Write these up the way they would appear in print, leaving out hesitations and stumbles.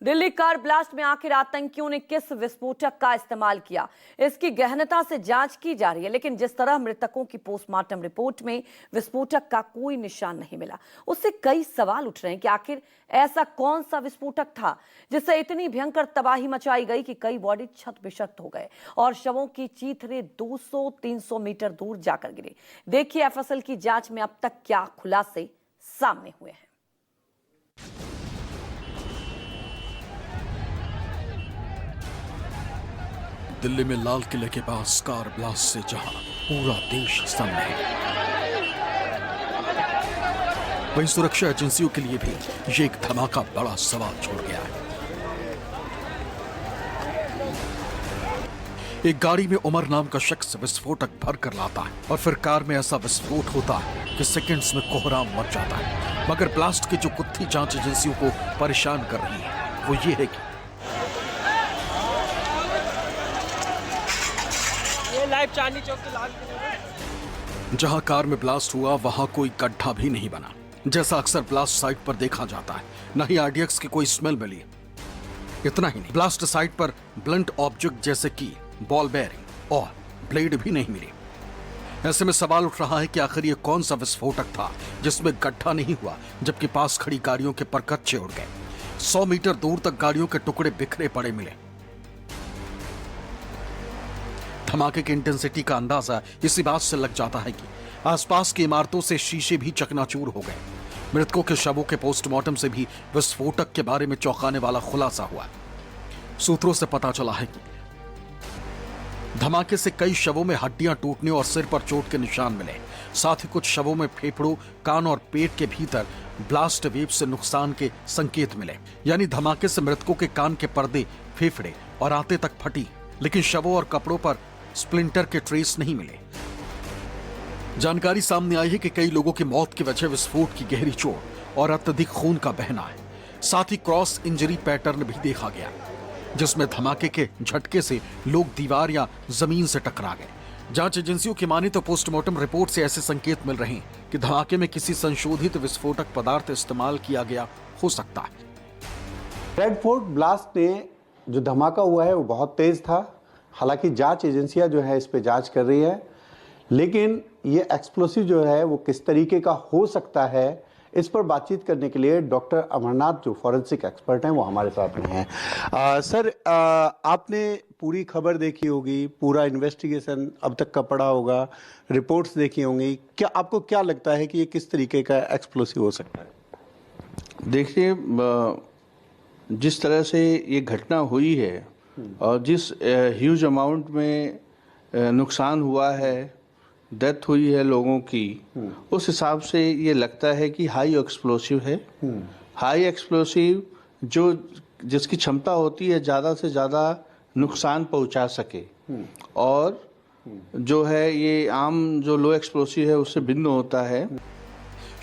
Delhi car blast में आखिर आतंकियों ने किस विस्फोटक का इस्तेमाल किया, इसकी गहनता से जांच की जा रही है। लेकिन जिस तरह मृतकों की पोस्टमार्टम रिपोर्ट में विस्फोटक का कोई निशान नहीं मिला, उससे कई सवाल उठ रहे हैं कि आखिर ऐसा कौन सा विस्फोटक था जिससे इतनी भयंकर तबाही मचाई गई कि कई बॉडी छत बिछत हो गए और शवों की चीथड़े 200-300 मीटर दूर जाकर गिरे। देखिए एफएसएल की जांच में अब तक क्या खुलासे सामने हुए हैं। दिल्ली में लाल किले के पास कार ब्लास्ट से जहां पूरा देश सन्न है, वहीं सुरक्षा एजेंसियों के लिए भी ये एक धमाका बड़ा सवाल छोड़ गया है। एक गाड़ी में उमर नाम का शख्स विस्फोटक भर कर लाता है और फिर कार में ऐसा विस्फोट होता है कि सेकंड्स में कोहराम मच जाता है। मगर ब्लास्ट की जो कुत्थी जांच एजेंसियों को परेशान कर रही है वो ये है कि चांदनी चौक के लाल जहां कार में ब्लास्ट हुआ वहां कोई गड्ढा भी नहीं बना, जैसा अक्सर ब्लास्ट साइट पर देखा जाता है। न ही आरडीएक्स की कोई स्मेल मिली। इतना ही नहीं, ब्लास्ट साइट पर ब्लंट ऑब्जेक्ट जैसे कि बॉल बेयरिंग और ब्लेड भी नहीं मिली। ऐसे में सवाल उठ रहा है कि आखिर ये कौन सा विस्फोटक था जिसमें गड्ढा नहीं हुआ, जबकि पास खड़ी गाड़ियों के परकच्चे उड़ गए। 100 मीटर दूर तक गाड़ियों के टुकड़े बिखरे पड़े मिले। धमाके की इंटेंसिटी का अंदाजा इसी बात से लग जाता है कि आसपास की इमारतों से शीशे भी चकनाचूर हो गए। मृतकों के शवों के पोस्टमार्टम से भी विस्फोटक के बारे में चौंकाने वाला खुलासा हुआ। सूत्रों से पता चला है कि धमाके से कई शवों में हड्डियां टूटने और सिर पर चोट के निशान मिले। साथ ही कुछ शवों में फेफड़ों, कान और पेट के भीतर ब्लास्ट वेव से नुकसान के संकेत मिले। यानी धमाके से मृतकों के कान के पर्दे, फेफड़े और आंतें तक फटी, लेकिन शवों और कपड़ों पर स्प्लिंटर के ट्रेस नहीं मिले। जानकारी सामने आई है कि कई लोगों की मौत की वजह विस्फोट की गहरी चोट और अत्यधिक खून का बहना है। साथ ही क्रॉस इंजरी पैटर्न भी देखा गया, जिसमें धमाके के झटके से लोग दीवार या जमीन से टकरा गए। जांच एजेंसियों की माने तो पोस्टमार्टम रिपोर्ट से ऐसे संकेत मिल रहे हैं कि धमाके में किसी संशोधित विस्फोटक पदार्थ इस्तेमाल किया गया हो सकता है। रेड फोर्ट ब्लास्ट में जो धमाका हुआ है वो बहुत तेज था। हालांकि जांच एजेंसियां जो है इस पे जांच कर रही है, लेकिन ये एक्सप्लोसिव जो है वो किस तरीके का हो सकता है, इस पर बातचीत करने के लिए डॉक्टर अमरनाथ जो फॉरेंसिक एक्सपर्ट हैं वो हमारे साथ में हैं। सर, आपने पूरी खबर देखी होगी, पूरा इन्वेस्टिगेशन अब तक का पढ़ा होगा, रिपोर्ट्स देखी होंगी। क्या आपको क्या लगता है कि ये किस तरीके का एक्सप्लोसिव हो सकता है? देखिए, जिस तरह से ये घटना हुई है और जिस ह्यूज अमाउंट में नुकसान हुआ है, डेथ हुई है लोगों की, उस हिसाब से ये लगता है कि हाई एक्सप्लोसिव है। हाई एक्सप्लोसिव जिसकी क्षमता होती है ज़्यादा से ज़्यादा नुकसान पहुंचा सके, और जो है ये आम जो लो एक्सप्लोसिव है उससे भिन्न होता है।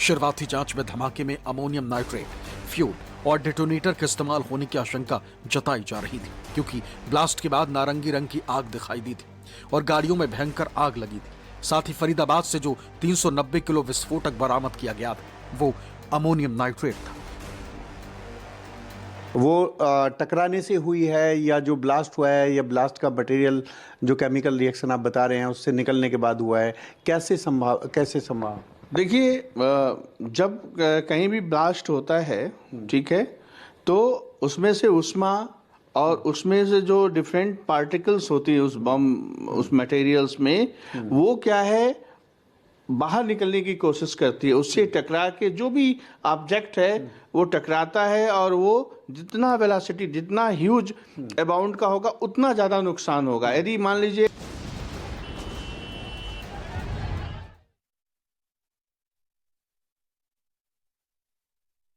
शुरुआती जांच में धमाके में अमोनियम नाइट्रेट, फ्यूल और डेटोनेटर के इस्तेमाल होने की आशंका जताई जा रही थी, क्योंकि ब्लास्ट के बाद नारंगी रंग की आग दिखाई दी थी और गाड़ियों में भयंकर आग लगी थी। साथ ही फरीदाबाद से जो 390 किलो विस्फोटक बरामद किया गया था वो अमोनियम नाइट्रेट था। वो टकराने से हुई है या जो ब्लास्ट हुआ है, या ब्लास्ट का मटेरियल जो केमिकल रिएक्शन आप बता रहे हैं उससे निकलने के बाद हुआ है? कैसे संभव? देखिए, जब कहीं भी ब्लास्ट होता है, ठीक है, तो उसमें से उष्मा और उसमें से जो डिफरेंट पार्टिकल्स होती है उस बम, उस मटेरियल्स में, वो क्या है, बाहर निकलने की कोशिश करती है। उससे टकरा के जो भी ऑब्जेक्ट है वो टकराता है, और वो जितना वेलोसिटी, जितना ह्यूज अमाउंट का होगा उतना ज़्यादा नुकसान होगा। यदि मान लीजिए